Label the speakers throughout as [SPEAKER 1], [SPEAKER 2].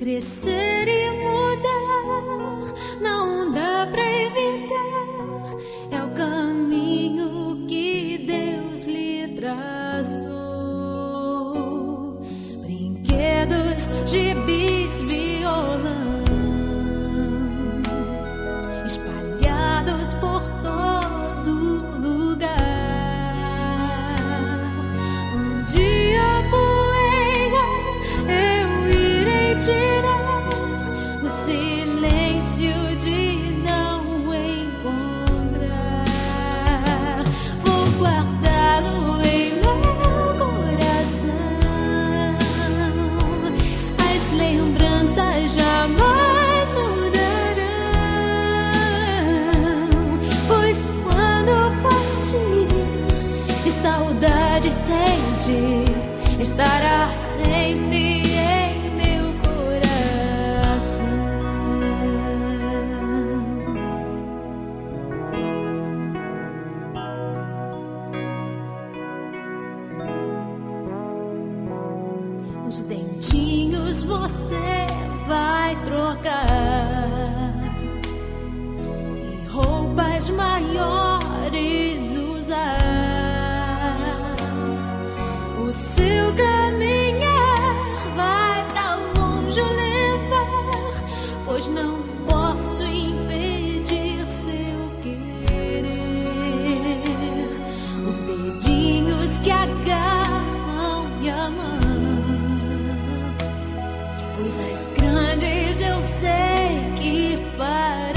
[SPEAKER 1] Crescer e mudar não dá pra evitar, é o caminho que Deus lhe traçou. Brinquedos, gibis, violão espalhados por todo lugar. Um dia poeira eu irei tirar no silêncio de não encontrar. Vou guardá-lo em meu coração. As lembranças jamais mudarão, pois quando partir e saudade sentir, estará sempre em meu coração. Os dentinhos você vai trocar e roupas maiores usar. O seu caminhar vai pra longe levar, pois não posso impedir seu querer. Os dedinhos que agarram minha mão, coisas grandes eu sei que farão.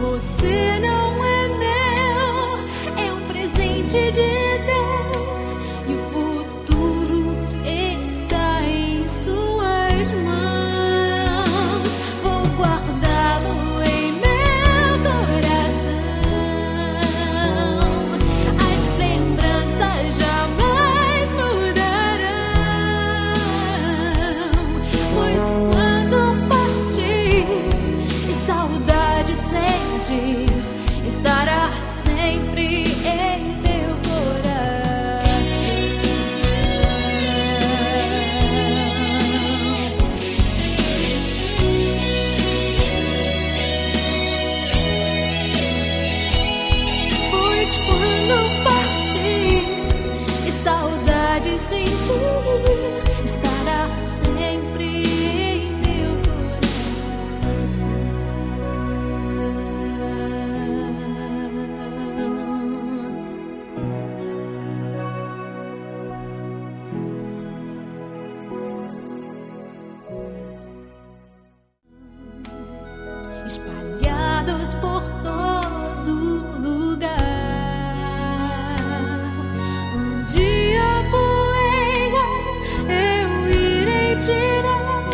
[SPEAKER 1] Você não é meu, é um presente de Deus, e o futuro está em suas mãos. Vou guardá-lo em meu coração. As lembranças jamais mudarão, pois quando partir e saudade sentir, estará sempre em meu coração. Pois quando partir e saudade sentir, estará sempre em meu coração. Espalhados por todo lugar. Um dia poeira eu irei tirar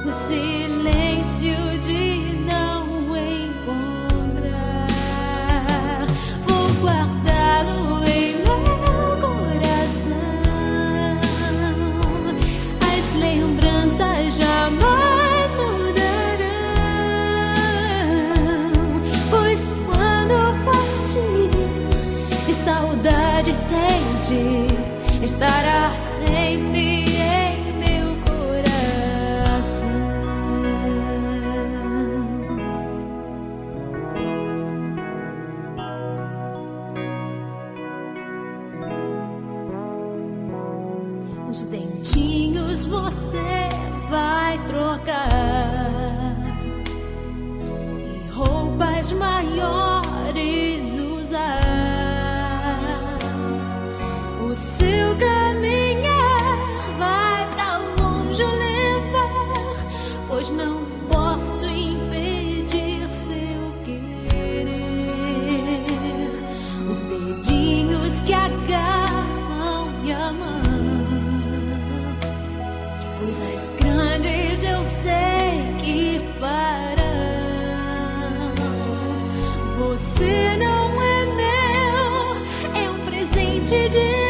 [SPEAKER 1] no silêncio de não encontrar. Vou guardá-lo em meu coração. As lembranças jamais mudarão, pois quando partir e saudade sentir, estará sempre em meu coração. Os dentinhos você vai trocar e roupas maiores usar. O seu caminhar vai pra longe levar, pois não posso impedir seu querer. Os dedinhos que agarram minha mão, coisas grandes eu sei que farão. Você não é meu, é um presente de